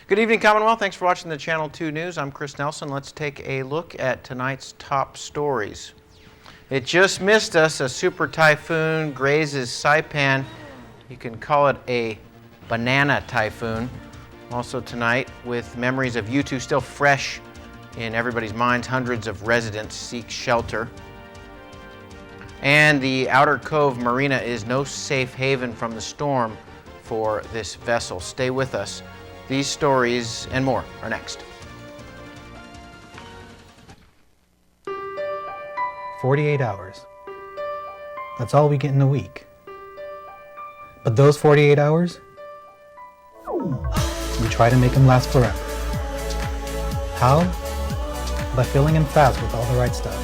Good evening, Commonwealth. Thanks for watching the Channel 2 News. I'm Chris Nelson. Let's take a look at tonight's top stories. It just missed us. A super typhoon grazes Saipan. You can call it a banana typhoon. Also tonight, with memories of U2 still fresh in everybody's minds, hundreds of residents seek shelter. And the Outer Cove Marina is no safe haven from the storm for this vessel. Stay with us. These stories and more are next. 48 hours. That's all we get in a week. But those 48 hours, we try to make them last forever. How? By filling in fast with all the right stuff.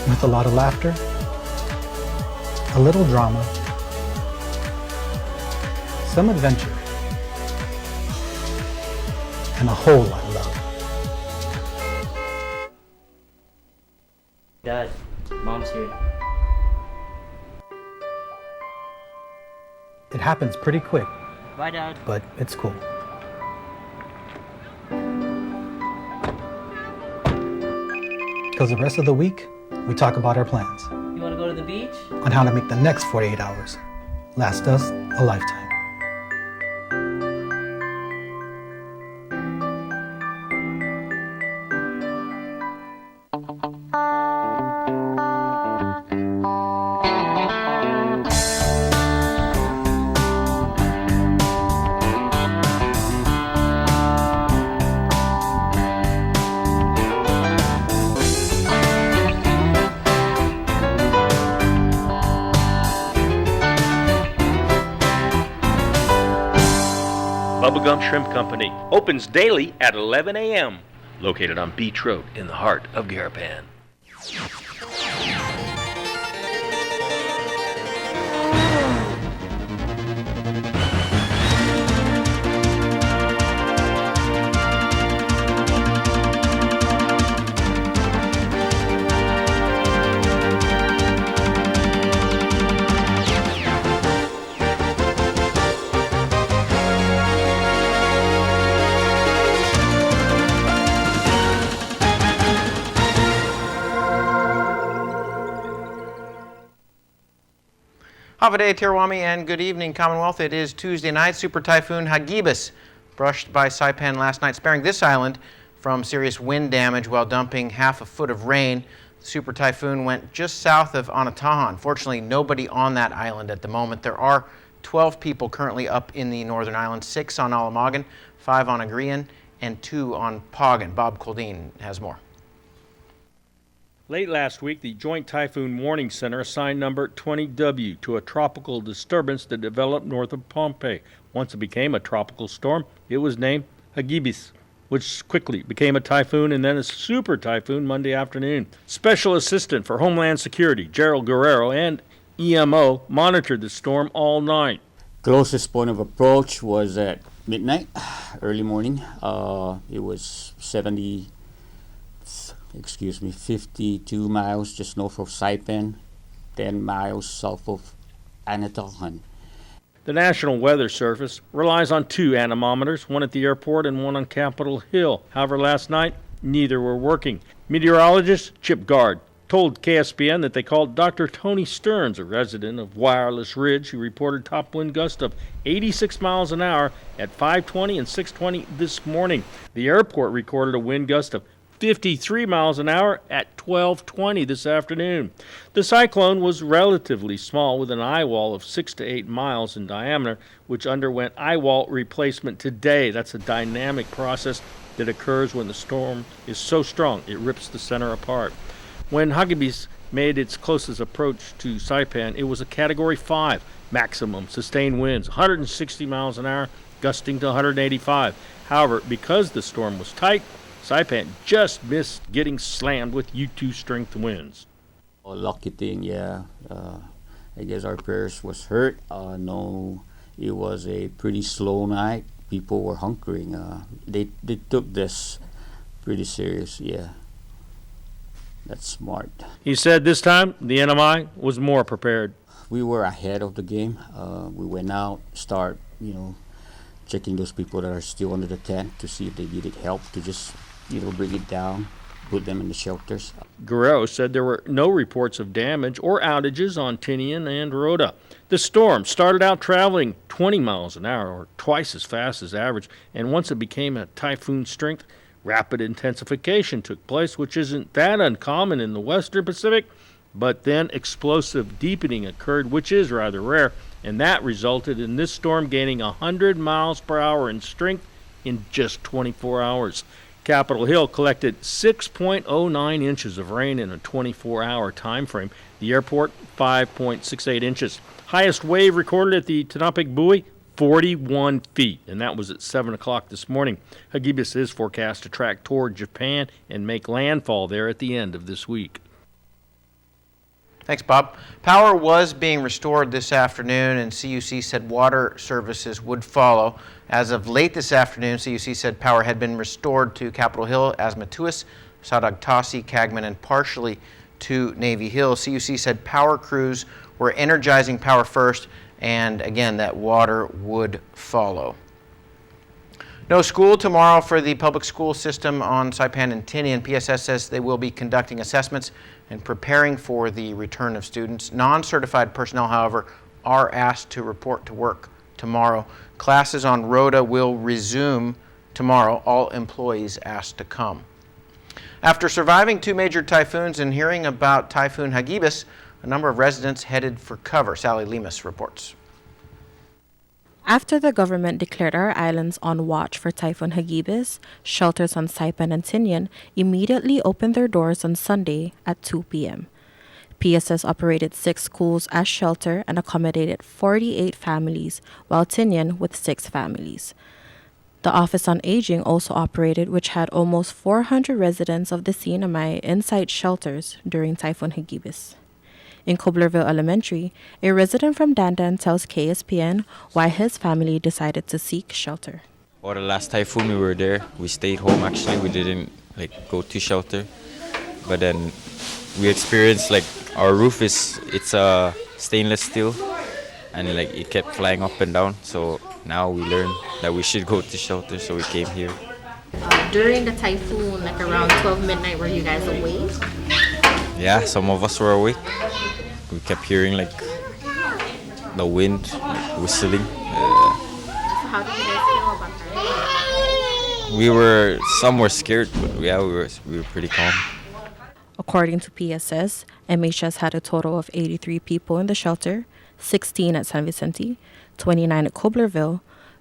With a lot of laughter, a little drama, some adventure, and a whole lot of love. Dad, Mom's here. It happens pretty quick, Bye, Dad. but it's cool. Because the rest of the week, we talk about our plans You want to go to the beach? on how to make the next 48 hours last us a lifetime. Bubblegum Shrimp Company opens daily at 11 a.m. Located on Beach Road in the heart of Garapan. Havaday, Tirawami, and good evening, Commonwealth. It is Tuesday night. Super Typhoon Hagibis brushed by Saipan last night, sparing this island from serious wind damage while dumping half a foot of rain. The Super Typhoon went just south of Onataha. Unfortunately, nobody on that island at the moment. There are 12 people currently up in the northern island, 6 on Alamagan, 5 on Agrian, and 2 on Pagan. Bob Coldine has more. Late last week, the Joint Typhoon Warning Center assigned number 20W to a tropical disturbance that developed north of Pohnpei. Once it became a tropical storm, it was named Hagibis, which quickly became a typhoon and then a super typhoon Monday afternoon. Special Assistant for Homeland Security, Gerald Guerrero, and EMO monitored the storm all night. Closest point of approach was at midnight, early morning. It was 52 miles just north of Saipan, 10 miles south of Anatahan. The National Weather Service relies on 2 anemometers, one at the airport and one on Capitol Hill. However, last night, neither were working. Meteorologist Chip Gard told KSPN that they called Dr. Tony Stearns, a resident of Wireless Ridge, who reported top wind gusts of 86 miles an hour at 5:20 and 6:20 this morning. The airport recorded a wind gust of 53 miles an hour at 12:20 this afternoon. The cyclone was relatively small, with an eye wall of 6 to 8 miles in diameter, which underwent eye wall replacement today. That's a dynamic process that occurs when the storm is so strong it rips the center apart. When Hagibis made its closest approach to Saipan, it was a Category 5 maximum sustained winds, 160 miles an hour, gusting to 185. However, because the storm was tight, Saipan just missed getting slammed with U2 strength winds. A lucky thing, yeah. I guess our prayers was hurt. No, it was a pretty slow night. People were hunkering. They took this pretty serious, yeah. That's smart. He said this time the NMI was more prepared. We were ahead of the game. We went out, checking those people that are still under the tent to see if they needed help to just, bring it down, put them in the shelters. Guerrero said there were no reports of damage or outages on Tinian and Rhoda. The storm started out traveling 20 miles an hour, or twice as fast as average, and once it became a typhoon strength, rapid intensification took place, which isn't that uncommon in the western Pacific, but then explosive deepening occurred, which is rather rare, and that resulted in this storm gaining 100 miles per hour in strength in just 24 hours. Capitol Hill collected 6.09 inches of rain in a 24-hour time frame. The airport, 5.68 inches. Highest wave recorded at the Tenapic Buoy, 41 feet, and that was at 7 o'clock this morning. Hagibis is forecast to track toward Japan and make landfall there at the end of this week. Thanks, Bob. Power was being restored this afternoon, and CUC said water services would follow. As of late this afternoon, CUC said power had been restored to Capitol Hill, Asmatuis, Sadagtasi, Cagman, and partially to Navy Hill. CUC said power crews were energizing power first, and again, that water would follow. No school tomorrow for the public school system on Saipan and Tinian. PSS says they will be conducting assessments and preparing for the return of students. Non-certified personnel, however, are asked to report to work tomorrow. Classes on Rhoda will resume tomorrow. All employees asked to come. After surviving 2 major typhoons and hearing about Typhoon Hagibis, a number of residents headed for cover. Sally Lemus reports. After the government declared our islands on watch for Typhoon Hagibis, shelters on Saipan and Tinian immediately opened their doors on Sunday at 2 p.m. PSS operated 6 schools as shelter and accommodated 48 families, while Tinian with 6 families. The Office on Aging also operated, which had almost 400 residents of the CNMI inside shelters during Typhoon Hagibis. In Koblerville Elementary, a resident from Dandan tells KSPN why his family decided to seek shelter. Or the last typhoon we were there, we stayed home actually. We didn't go to shelter. But then we experienced our roof it's stainless steel and it kept flying up and down. So now we learned that we should go to shelter, so we came here. During the typhoon, around 12 midnight, were you guys awake? Yeah, some of us were awake. We kept hearing the wind whistling. How did you guys feel about that? Some were scared, but yeah, we were pretty calm. According to PSS, MHS had a total of 83 people in the shelter, 16 at San Vicente, 29 at Koblerville,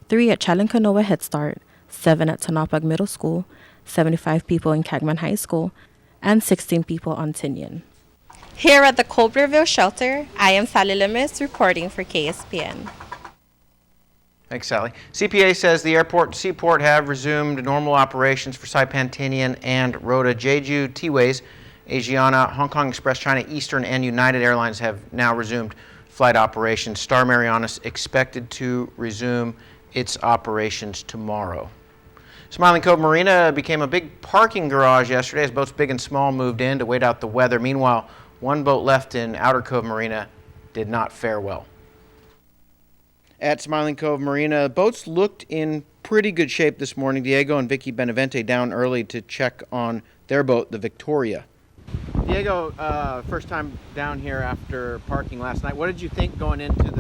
3 at Chalankanoa Head Start, 7 at Tanapag Middle School, 75 people in Cagman High School, and 16 people on Tinian. Here at the Koblerville shelter, I am Sally Lemus reporting for KSPN. Thanks, Sally. CPA says the airport and seaport have resumed normal operations for Saipan, Tinian, and Rhoda. Jeju, T-Ways, Asiana, Hong Kong Express, China Eastern, and United Airlines have now resumed flight operations. Star Marianas expected to resume its operations tomorrow. Smiling Cove Marina became a big parking garage yesterday as boats big and small moved in to wait out the weather. Meanwhile, one boat left in Outer Cove Marina did not fare well. At Smiling Cove Marina, boats looked in pretty good shape this morning. Diego and Vicky Benavente down early to check on their boat, the Victoria. Diego, first time down here after parking last night. What did you think going into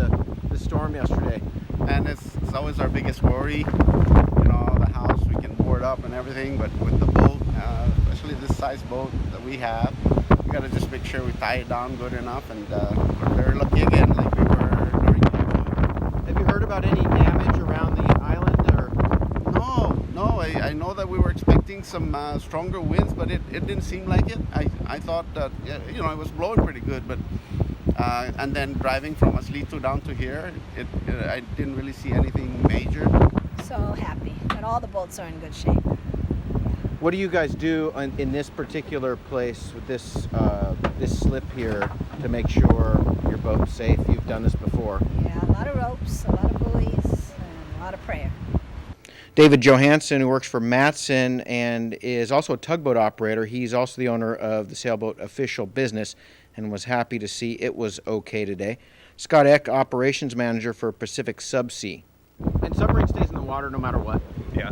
the storm yesterday? And it's always our biggest worry. The house we can board up and everything, but with the boat, especially this size boat that we have, we gotta just make sure we tie it down good enough, and we're very lucky again, like we were during the typhoon. Have you heard about any damage around the island? Or No, I know that we were expecting some stronger winds, but it didn't seem like it. I thought that it was blowing pretty good, but and then driving from Aslito down to here, I didn't really see anything major. So happy that all the boats are in good shape. What do you guys do in this particular place with this slip here to make sure your boat's safe? You've done this before. Yeah, a lot of ropes, a lot of buoys, and a lot of prayer. David Johansson, who works for Matson and is also a tugboat operator, he's also the owner of the sailboat Official Business and was happy to see it was okay today. Scott Eck, operations manager for Pacific Subsea. And submarine stays in the water no matter what. Yeah.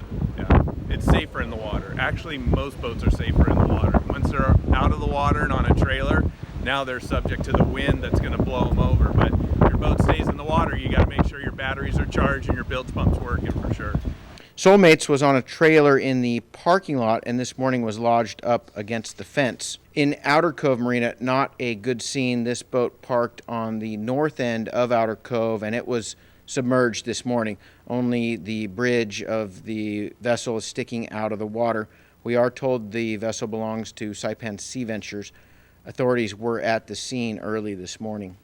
It's safer in the water. Actually, most boats are safer in the water. Once they're out of the water and on a trailer, now they're subject to the wind that's going to blow them over. But if your boat stays in the water, you got to make sure your batteries are charged and your bilge pump's working for sure. Soulmates was on a trailer in the parking lot and this morning was lodged up against the fence. In Outer Cove Marina, not a good scene. This boat parked on the north end of Outer Cove and it was submerged this morning. Only the bridge of the vessel is sticking out of the water. We are told the vessel belongs to Saipan Sea Ventures. Authorities were at the scene early this morning.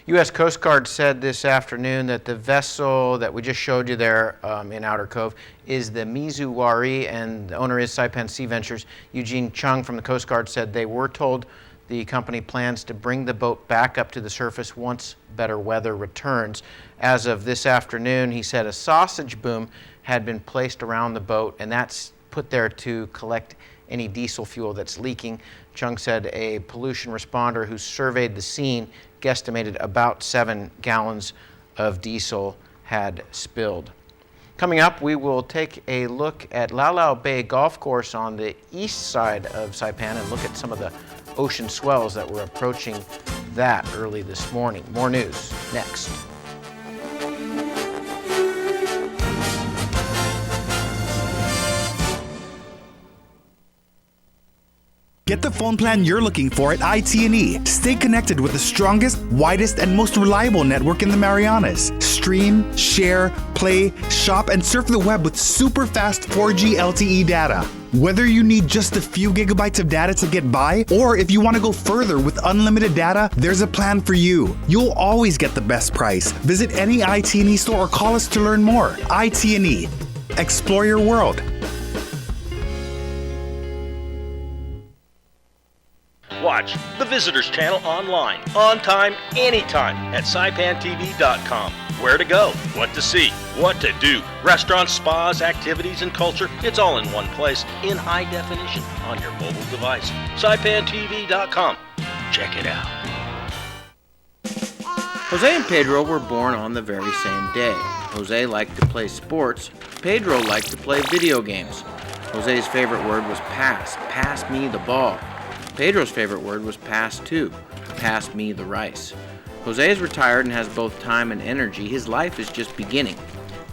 U.S. Coast Guard said this afternoon that the vessel that we just showed you there in Outer Cove is the Mizuwari, and the owner is Saipan Sea Ventures. Eugene Chung from the Coast Guard said they were told the company plans to bring the boat back up to the surface once better weather returns. As of this afternoon, he said a sausage boom had been placed around the boat, and that's put there to collect any diesel fuel that's leaking. Chung said a pollution responder who surveyed the scene guesstimated about 7 gallons of diesel had spilled. Coming up, we will take a look at Lau Lau Bay Golf Course on the east side of Saipan and look at some of the ocean swells that were approaching that early this morning. More news next. Get the phone plan you're looking for at IT&E. Stay connected with the strongest, widest, and most reliable network in the Marianas. Stream, share, play, shop, and surf the web with super fast 4G LTE data. Whether you need just a few gigabytes of data to get by, or if you want to go further with unlimited data, there's a plan for you. You'll always get the best price. Visit any IT&E store or call us to learn more. IT&E. Explore your world. Watch the Visitors Channel online, on time, anytime at saipantv.com. Where to go, what to see, what to do. Restaurants, spas, activities, and culture, it's all in one place, in high definition, on your mobile device. saipantv.com. Check it out. Jose and Pedro were born on the very same day. Jose liked to play sports. Pedro liked to play video games. Jose's favorite word was pass. Pass me the ball. Pedro's favorite word was pass too. Pass me the rice. Jose is retired and has both time and energy. His life is just beginning.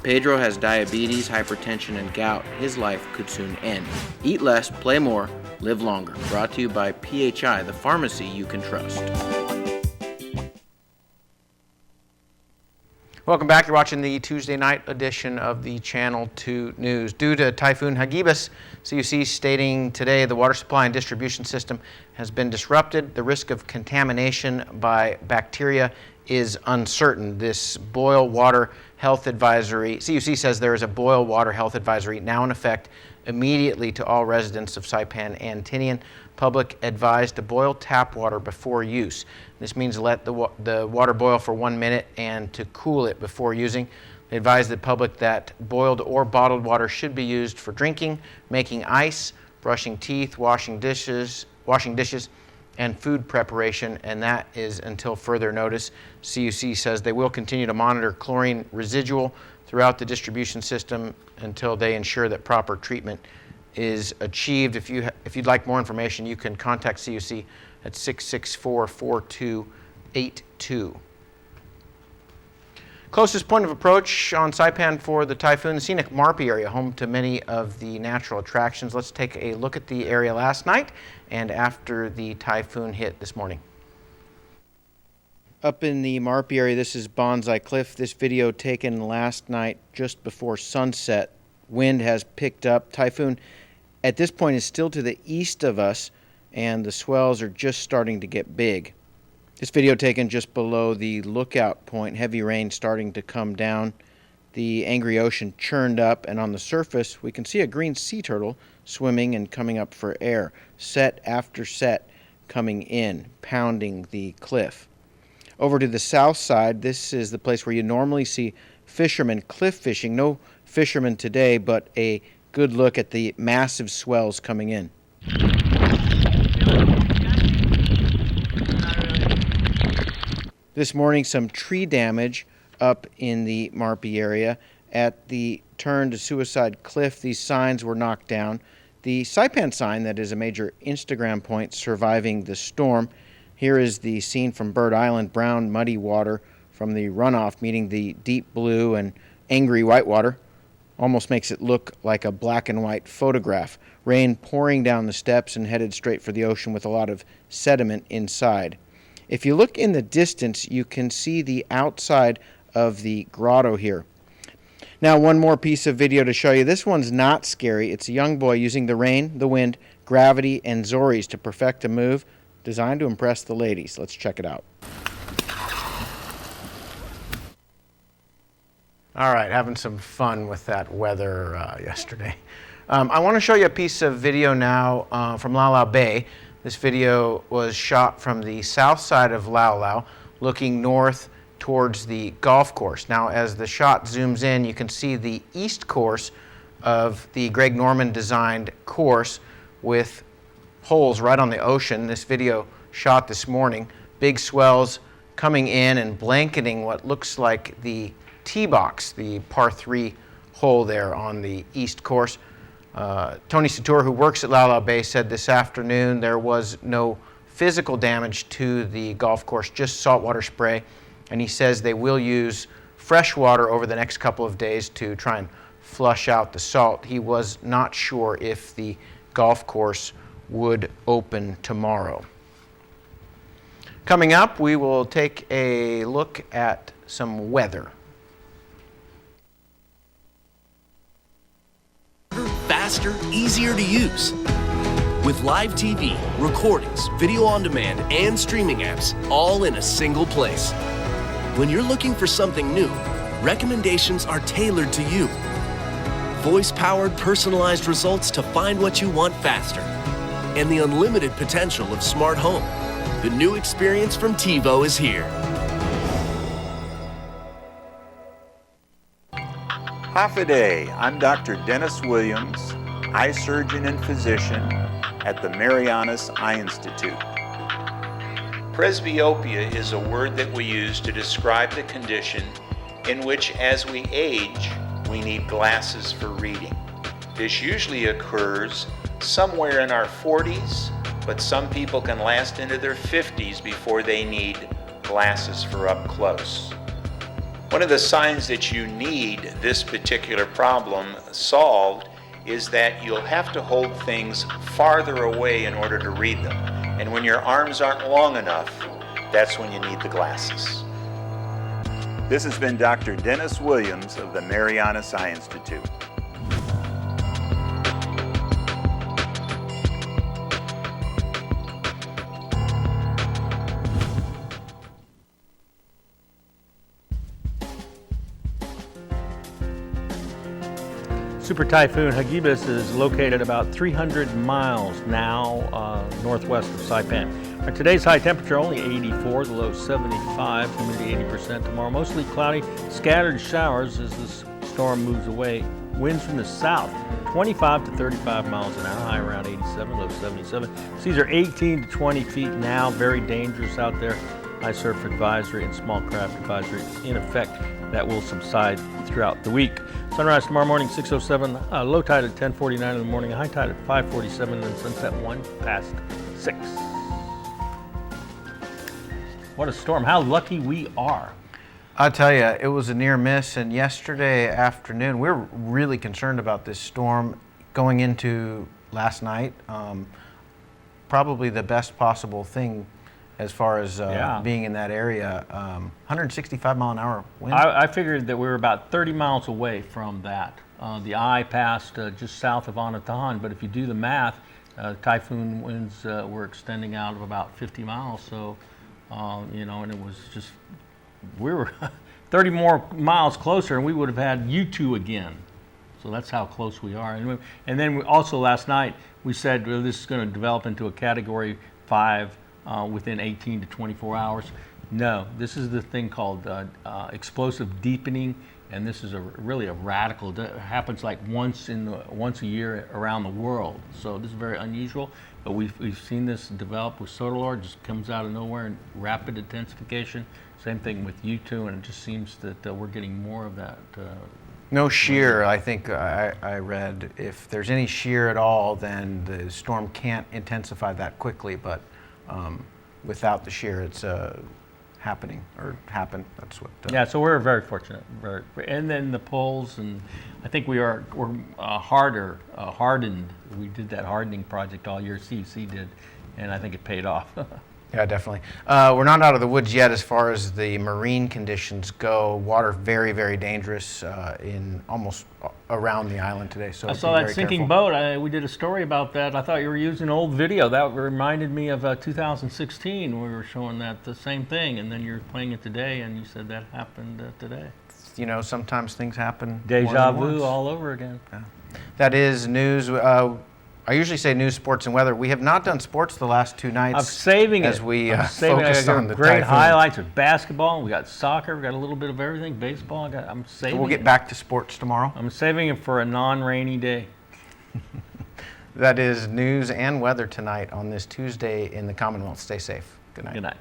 Pedro has diabetes, hypertension, and gout. His life could soon end. Eat less, play more, live longer. Brought to you by PHI, the pharmacy you can trust. Welcome back. You're watching the Tuesday night edition of the Channel 2 News. Due to Typhoon Hagibis, CUC stating today the water supply and distribution system has been disrupted. The risk of contamination by bacteria is uncertain. This boil water health advisory, CUC says there is a boil water health advisory now in effect immediately to all residents of Saipan and Tinian. Public advised to boil tap water before use. This means let the water boil for 1 minute and to cool it before using. They advise the public that boiled or bottled water should be used for drinking, making ice, brushing teeth, washing dishes, and food preparation, and that is until further notice. CUC says they will continue to monitor chlorine residual throughout the distribution system until they ensure that proper treatment is achieved. If you'd like more information, you can contact CUC at 664-4282. Closest point of approach on Saipan for the typhoon, the scenic Marpi area, home to many of the natural attractions. Let's take a look at the area last night and after the typhoon hit this morning. Up in the Marpi area, this is Bonsai Cliff. This video taken last night just before sunset. Wind has picked up. Typhoon at this point is still to the east of us, and the swells are just starting to get big. This video taken just below the lookout point. Heavy rain starting to come down. The angry ocean churned up, and on the surface we can see a green sea turtle swimming and coming up for air. Set after set coming in, pounding the cliff. Over to the south side, this is the place where you normally see fishermen cliff fishing. No fishermen today, but a good look at the massive swells coming in. This morning, some tree damage up in the Marpy area. At the turn to Suicide Cliff, these signs were knocked down. The Saipan sign, that is a major Instagram point surviving the storm. Here is the scene from Bird Island, brown, muddy water from the runoff meeting the deep blue and angry white water. Almost makes it look like a black and white photograph. Rain pouring down the steps and headed straight for the ocean with a lot of sediment inside. If you look in the distance, you can see the outside of the grotto here. Now, one more piece of video to show you. This one's not scary. It's a young boy using the rain, the wind, gravity, and Zoris to perfect a move designed to impress the ladies. Let's check it out. All right, having some fun with that weather yesterday. I want to show you a piece of video now from Lau Lau Bay. This video was shot from the south side of Lau Lau, looking north towards the golf course. Now, as the shot zooms in, you can see the east course of the Greg Norman designed course with holes right on the ocean. This video shot this morning. Big swells coming in and blanketing what looks like the tee box, the par 3 hole there on the east course. Tony Satur, who works at Lau Lau Bay, said this afternoon there was no physical damage to the golf course, just saltwater spray. And he says they will use fresh water over the next couple of days to try and flush out the salt. He was not sure if the golf course would open tomorrow. Coming up, we will take a look at some weather. Faster, easier to use. With live TV, recordings, video on demand, and streaming apps, all in a single place. When you're looking for something new, recommendations are tailored to you. Voice-powered, personalized results to find what you want faster. And the unlimited potential of smart home. The new experience from TiVo is here. Half a day, I'm Dr. Dennis Williams, eye surgeon and physician at the Marianas Eye Institute. Presbyopia is a word that we use to describe the condition in which, as we age, we need glasses for reading. This usually occurs somewhere in our 40s, but some people can last into their 50s before they need glasses for up close. One of the signs that you need this particular problem solved is that you'll have to hold things farther away in order to read them. And when your arms aren't long enough, that's when you need the glasses. This has been Dr. Dennis Williams of the Marianas Eye Institute. Super Typhoon Hagibis is located about 300 miles now northwest of Saipan. Today's high temperature only 84, the low 75, humidity 80% tomorrow. Mostly cloudy, scattered showers as this storm moves away. Winds from the south, 25 to 35 miles an hour, high around 87, low 77. Seas are 18 to 20 feet now, very dangerous out there. High surf advisory and small craft advisory in effect. That will subside throughout the week. Sunrise tomorrow morning, 6:07, low tide at 10:49 in the morning, high tide at 5:47, and then sunset 1:06. What a storm. How lucky we are. I'll tell you, it was a near miss, and yesterday afternoon, we were really concerned about this storm going into last night. Probably the best possible thing as far as being in that area. 165 mile an hour wind. I figured that we were about 30 miles away from that. The eye passed just south of Anatahan, but if you do the math, typhoon winds were extending out of about 50 miles. So, and it was just, we were 30 more miles closer and we would have had U2 again. So that's how close we are. And then also last night, we said, well, this is going to develop into a Category 5 within 18 to 24 hours. No, this is the thing called explosive deepening, and this is really a radical. It happens like once a year around the world. So this is very unusual. But we've seen this develop with Sotalor. It just comes out of nowhere and rapid intensification. Same thing with U2, and it just seems that we're getting more of that. No shear, I think I read. If there's any shear at all, then the storm can't intensify that quickly. But without the shear, it's happening or happened. That's what. Yeah, so we're very fortunate. And then the poles, and I think we're hardened. We did that hardening project all year. CEC did, and I think it paid off. Yeah, definitely. We're not out of the woods yet as far as the marine conditions go. Water very, very dangerous in almost around the island today. So I saw that sinking boat. We did a story about that. I thought you were using old video. That reminded me of 2016. We were showing that the same thing, and then you're playing it today, and you said that happened today. You know, sometimes things happen. Deja vu all over again. Yeah. That is news. I usually say news, sports, and weather. We have not done sports the last 2 nights. I'm saving as it. we focused on the great typhoon. highlights with basketball. We got soccer. We got a little bit of everything. Baseball. I'm saving. So we'll get back to sports tomorrow. I'm saving it for a non-rainy day. That is news and weather tonight on this Tuesday in the Commonwealth. Stay safe. Good night. Good night.